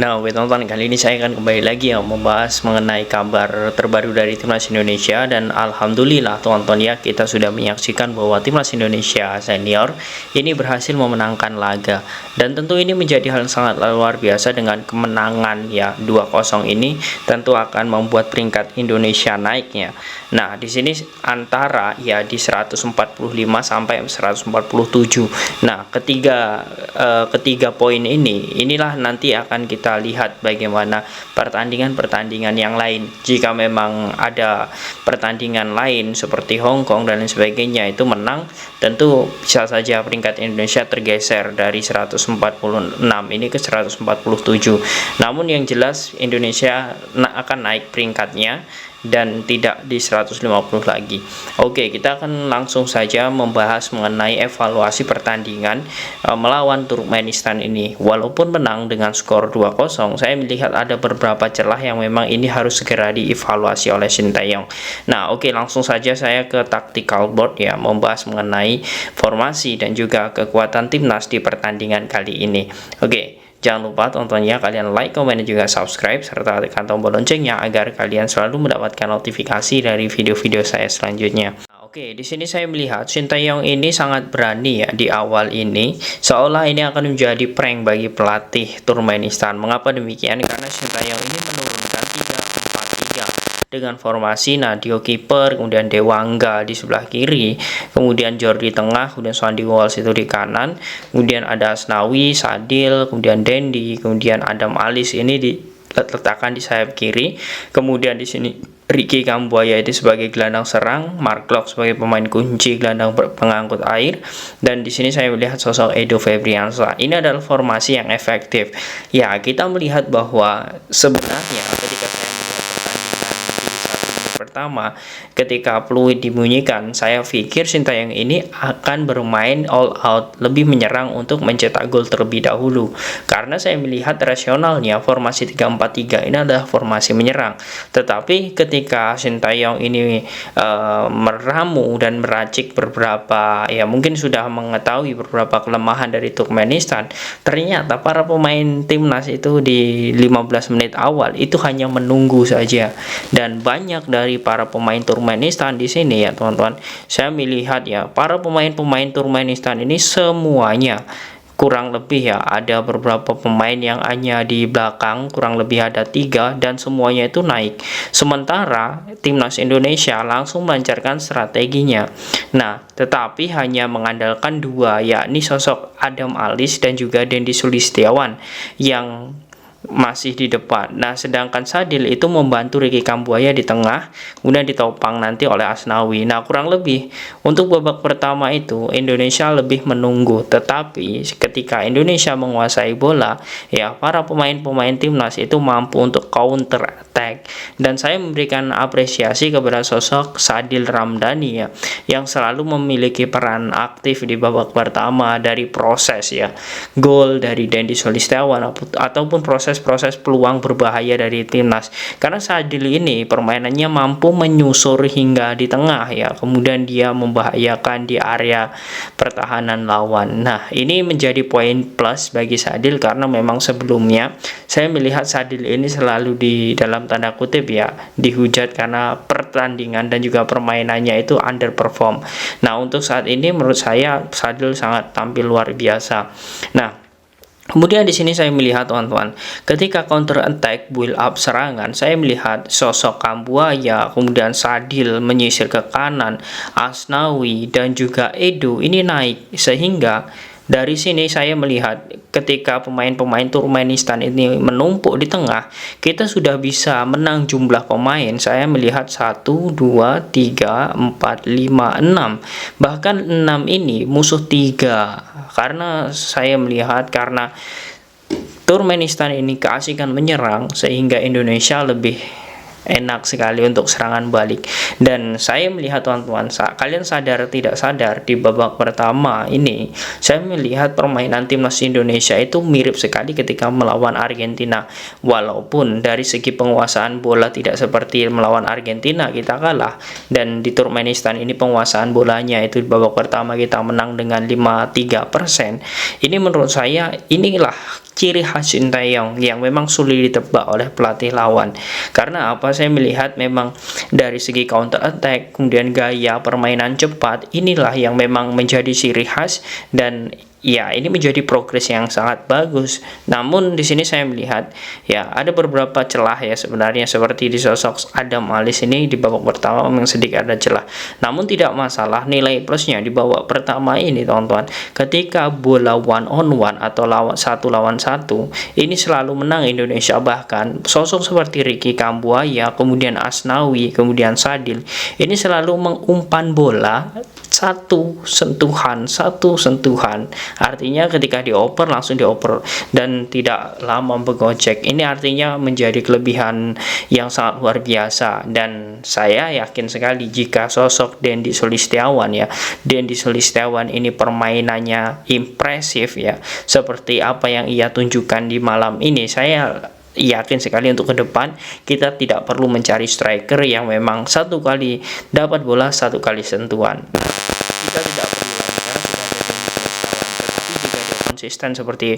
Nah, oke teman-teman, kali ini saya akan kembali lagi ya membahas mengenai kabar terbaru dari Timnas Indonesia. Dan alhamdulillah teman-teman ya, kita sudah menyaksikan bahwa Timnas Indonesia senior ini berhasil memenangkan laga. Dan tentu ini menjadi hal yang sangat luar biasa. Dengan kemenangan ya 2-0 ini tentu akan membuat peringkat Indonesia naiknya. Nah, di sini antara ya di 145 sampai 147. Nah, ketiga poin inilah nanti akan kita lihat bagaimana pertandingan-pertandingan yang lain. Jika memang ada pertandingan lain seperti Hong Kong dan lain sebagainya itu menang, tentu bisa saja peringkat Indonesia tergeser dari 146 ini ke 147. Namun yang jelas Indonesia akan naik peringkatnya dan tidak di 150 lagi. Oke, kita akan langsung saja membahas mengenai evaluasi pertandingan melawan Turkmenistan ini. Walaupun menang dengan skor 2-0, saya melihat ada beberapa celah yang memang ini harus segera dievaluasi oleh Sintayong. Nah, oke, langsung saja saya ke tactical board ya, membahas mengenai formasi dan juga kekuatan timnas di pertandingan kali ini. Oke, jangan lupa tontonnya, kalian like, komen, dan juga subscribe, serta tekan tombol loncengnya agar kalian selalu mendapatkan notifikasi dari video-video saya selanjutnya. Nah, oke, di sini saya melihat Sintayong ini sangat berani ya di awal ini, seolah ini akan menjadi prank bagi pelatih Turkmenistan. Mengapa demikian? Karena Sintayong ini menurunkan 3-4-3 dengan formasi Nadio kiper, kemudian Dewangga di sebelah kiri, kemudian Jordi tengah, kemudian Sandy Walsh itu di kanan, kemudian ada Asnawi, Sadil, kemudian Dendi, kemudian Adam Alis ini diletakkan di sayap kiri, kemudian di sini Ricky Kambuaya itu sebagai gelandang serang, Mark Klok sebagai pemain kunci gelandang pengangkut air, dan di sini saya melihat sosok Edo Febriansyah. Ini adalah formasi yang efektif. Ya, kita melihat bahwa sebenarnya ketika saya pertama, ketika peluit dibunyikan, saya pikir Sintayong ini akan bermain all out, lebih menyerang untuk mencetak gol terlebih dahulu. Karena saya melihat rasionalnya formasi 3-4-3 ini adalah formasi menyerang. Tetapi ketika Sintayong ini meramu dan meracik beberapa, ya mungkin sudah mengetahui beberapa kelemahan dari Turkmenistan, ternyata para pemain timnas itu di 15 menit awal itu hanya menunggu saja. Dan banyak dari para pemain Turkmenistan di sini ya teman-teman, saya melihat ya para pemain-pemain Turkmenistan ini semuanya kurang lebih ya ada beberapa pemain yang hanya di belakang, kurang lebih ada 3 dan semuanya itu naik. Sementara timnas Indonesia langsung melancarkan strateginya. Nah, tetapi hanya mengandalkan 2, yakni sosok Adam Alis dan juga Dendi Sulistiawan yang masih di depan. Nah, sedangkan Sadil itu membantu Ricky Kambuaya di tengah, kemudian ditopang nanti oleh Asnawi. Nah, kurang lebih untuk babak pertama itu Indonesia lebih menunggu, tetapi ketika Indonesia menguasai bola, ya para pemain-pemain timnas itu mampu untuk counter attack. Dan saya memberikan apresiasi kepada sosok Sadil Ramdhani ya, yang selalu memiliki peran aktif di babak pertama, dari proses ya gol dari Dendi Sulistiawan ataupun proses peluang berbahaya dari timnas. Karena Sadil ini permainannya mampu menyusur hingga di tengah ya, kemudian dia membahayakan di area pertahanan lawan. Nah, ini menjadi poin plus bagi Sadil karena memang sebelumnya saya melihat Sadil ini selalu di dalam tanda kutip ya dihujat karena pertandingan dan juga permainannya itu underperform. Nah, untuk saat ini menurut saya Sadil sangat tampil luar biasa. Nah, kemudian di sini saya melihat teman-teman, ketika counter attack build up serangan, saya melihat sosok Kambuaya, kemudian Sadil menyisir ke kanan, Asnawi dan juga Edo ini naik, sehingga dari sini saya melihat ketika pemain-pemain Turkmenistan ini menumpuk di tengah, kita sudah bisa menang jumlah pemain. Saya melihat 1, 2, 3, 4, 5, 6. Bahkan 6 ini musuh 3. Karena saya melihat karena Turkmenistan ini keasikan menyerang sehingga Indonesia lebih enak sekali untuk serangan balik. Dan saya melihat teman-teman, kalian sadar tidak sadar di babak pertama ini saya melihat permainan timnas Indonesia itu mirip sekali ketika melawan Argentina. Walaupun dari segi penguasaan bola tidak seperti melawan Argentina kita kalah, dan di Turkmenistan ini penguasaan bolanya itu di babak pertama kita menang dengan 53%. Ini menurut saya inilah ciri khas Sintayong yang memang sulit ditebak oleh pelatih lawan. Karena apa? Saya melihat memang dari segi counter attack, kemudian gaya permainan cepat, inilah yang memang menjadi ciri khas, dan ya ini menjadi progres yang sangat bagus. Namun di sini saya melihat ya ada beberapa celah ya sebenarnya, seperti di sosok Adam Alis ini di babak pertama memang sedikit ada celah. Namun tidak masalah, nilai plusnya di babak pertama ini teman-teman, ketika bola one on one atau lawan satu ini selalu menang Indonesia. Bahkan sosok seperti Ricky Kambuaya, kemudian Asnawi, kemudian Sadil ini selalu mengumpan bola satu sentuhan, artinya ketika dioper langsung dioper dan tidak lama bergocek. Ini artinya menjadi kelebihan yang sangat luar biasa, dan saya yakin sekali jika sosok Dendi Sulistiawan ini permainannya impresif ya, seperti apa yang ia tunjukkan di malam ini, saya yakin sekali untuk ke depan kita tidak perlu mencari striker yang memang satu kali dapat bola satu kali sentuhan. Kita tidak perlu lagi karena sudah ada Dendi Sulistiawan. Tetapi jika dia konsisten seperti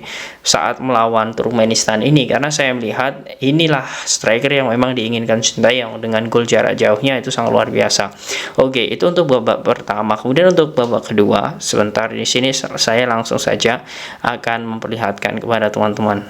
saat melawan Turkmenistan ini, karena saya melihat inilah striker yang memang diinginkan Sintayong, dengan gol jarak jauhnya itu sangat luar biasa. Oke, itu untuk babak pertama. Kemudian untuk babak kedua, sebentar di sini saya langsung saja akan memperlihatkan kepada teman-teman.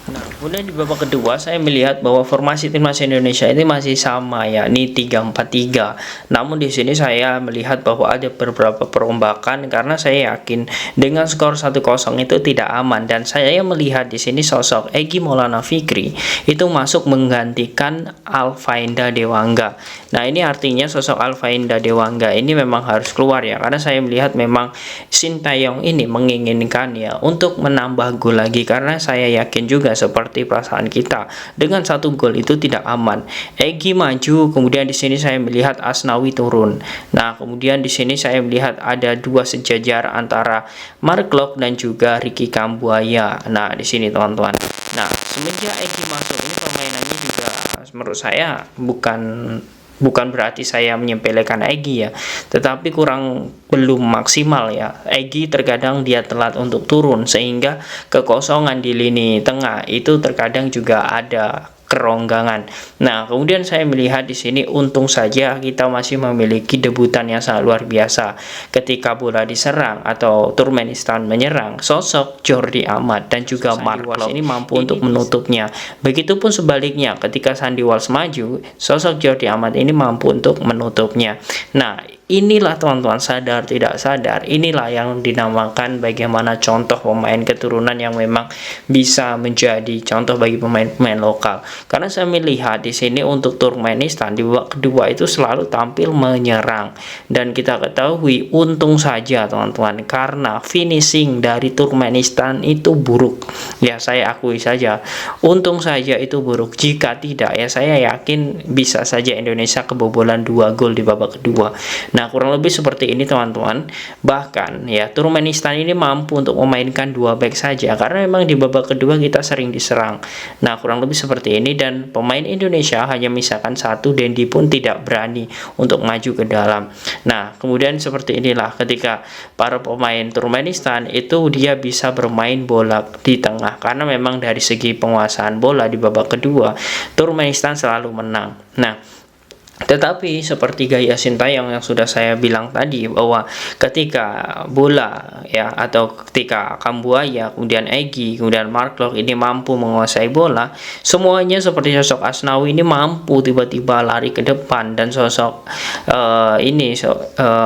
Nah, kemudian di babak kedua saya melihat bahwa formasi timnas Indonesia ini masih sama, yakni 3-4-3. Namun di sini saya melihat bahwa ada beberapa perombakan karena saya yakin dengan skor 1-0 itu tidak aman, dan saya melihat di sini sosok Egy Maulana Fikri itu masuk menggantikan Alfainda Dewangga. Nah, ini artinya sosok Alfainda Dewangga ini memang harus keluar ya, karena saya melihat memang Sintayong ini menginginkan ya untuk menambah gol lagi, karena saya yakin juga seperti perasaan kita dengan satu gol itu tidak aman. Egy maju, kemudian di sini saya melihat Asnawi turun. Nah, kemudian di sini saya melihat ada dua sejajar antara Mark Klok dan juga Ricky Kambuaya. Nah, di sini teman-teman. Nah, semenjak Egy masuk ini permainannya juga menurut saya bukan berarti saya menyepelekan Egy ya, tetapi belum maksimal ya. Egy terkadang dia telat untuk turun, sehingga kekosongan di lini tengah itu terkadang juga ada keronggangan. Nah, kemudian saya melihat di sini untung saja kita masih memiliki debutan yang sangat luar biasa. Ketika bola diserang atau Turkmenistan menyerang, sosok Jordi Amat dan juga Mark Klok ini mampu untuk menutupnya. Begitupun sebaliknya, ketika Sandy Walsh maju, sosok Jordi Amat ini mampu untuk menutupnya. Nah, inilah teman-teman, sadar tidak sadar, inilah yang dinamakan bagaimana contoh pemain keturunan yang memang bisa menjadi contoh bagi pemain-pemain lokal. Karena saya melihat di sini untuk Turkmenistan di babak kedua itu selalu tampil menyerang, dan kita ketahui untung saja teman-teman karena finishing dari Turkmenistan itu buruk. Ya, saya akui saja, untung saja itu buruk. Jika tidak ya saya yakin bisa saja Indonesia kebobolan 2 gol di babak kedua. Nah, kurang lebih seperti ini teman-teman. Bahkan ya Turkmenistan ini mampu untuk memainkan 2 back saja karena memang di babak kedua kita sering diserang. Nah, kurang lebih seperti ini, dan pemain Indonesia hanya misalkan satu, Dendi pun tidak berani untuk maju ke dalam. Nah, kemudian seperti inilah ketika para pemain Turkmenistan itu dia bisa bermain bola di tengah, karena memang dari segi penguasaan bola di babak kedua Turkmenistan selalu menang. Nah, tetapi seperti gaya Sintayong yang sudah saya bilang tadi, bahwa ketika bola ya atau ketika Kambuaya, kemudian Egy, kemudian Mark Klok ini mampu menguasai bola, semuanya seperti sosok Asnawi ini mampu tiba-tiba lari ke depan, dan sosok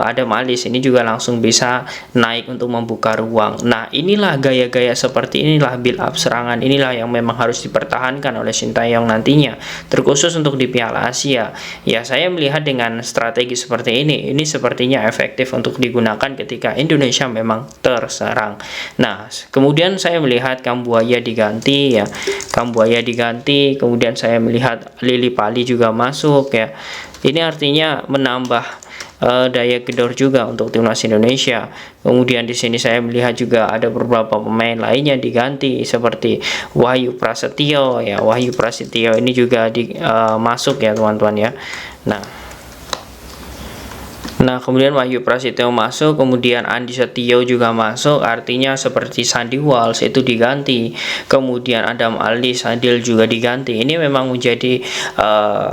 Adam Alis ini juga langsung bisa naik untuk membuka ruang. Nah, inilah gaya-gaya seperti inilah build up serangan inilah yang memang harus dipertahankan oleh Sintayong nantinya, terkhusus untuk di Piala Asia. Ya, saya saya melihat dengan strategi seperti ini sepertinya efektif untuk digunakan ketika Indonesia memang terserang. Nah, kemudian saya melihat Kambuaya diganti ya, Kambuaya diganti, kemudian saya melihat Lili Pali juga masuk ya. Ini artinya menambah daya gedor juga untuk timnas Indonesia. Kemudian di sini saya melihat juga ada beberapa pemain lainnya diganti seperti Wahyu Prasetyo ya. Wahyu Prasetyo ini juga masuk ya teman-teman ya. Nah, kemudian Wahyu Prasetyo masuk, kemudian Andi Setio juga masuk, artinya seperti Sandy Walsh itu diganti, kemudian Adam Ali Sadil juga diganti. Ini memang menjadi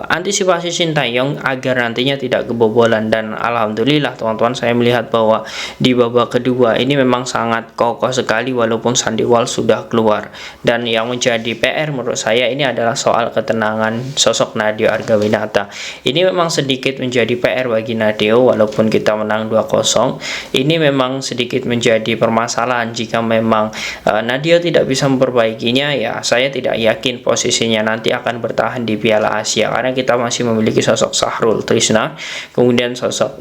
antisipasi Sintayong agar nantinya tidak kebobolan, dan alhamdulillah teman-teman saya melihat bahwa di babak kedua ini memang sangat kokoh sekali walaupun Sandy Walsh sudah keluar. Dan yang menjadi PR menurut saya ini adalah soal ketenangan sosok Nadeo Argawinata. Ini memang sedikit menjadi PR bagi Nadeo. Walaupun kita menang 2-0, ini memang sedikit menjadi permasalahan. Jika memang Nadeo tidak bisa memperbaikinya, ya saya tidak yakin posisinya nanti akan bertahan di Piala Asia, karena kita masih memiliki sosok Sahrul Trisna, kemudian sosok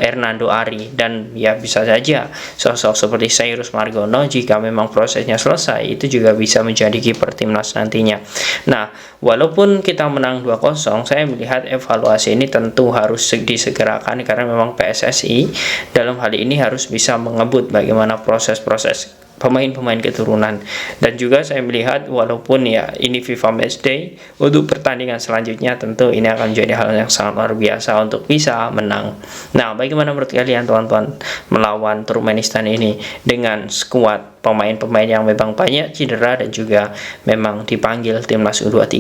Hernando Ari, dan ya bisa saja sosok seperti Cyrus Margono jika memang prosesnya selesai itu juga bisa menjadi kiper timnas nantinya. Nah, walaupun kita menang 2-0, saya melihat evaluasi ini tentu harus disegerakan, karena memang PSSI dalam hal ini harus bisa mengebut bagaimana proses-proses pemain-pemain keturunan. Dan juga saya melihat walaupun ya ini FIFA Match Day, untuk pertandingan selanjutnya tentu ini akan menjadi hal yang sangat luar biasa untuk bisa menang. Nah, bagaimana menurut kalian teman-teman melawan Turkmenistan ini dengan skuad pemain-pemain yang memang banyak cedera dan juga memang dipanggil timnas U23?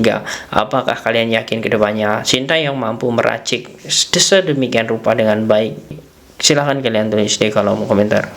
Apakah kalian yakin kedepannya Sintayong mampu meracik sedemikian rupa dengan baik? Silahkan kalian tulis di kolom komentar.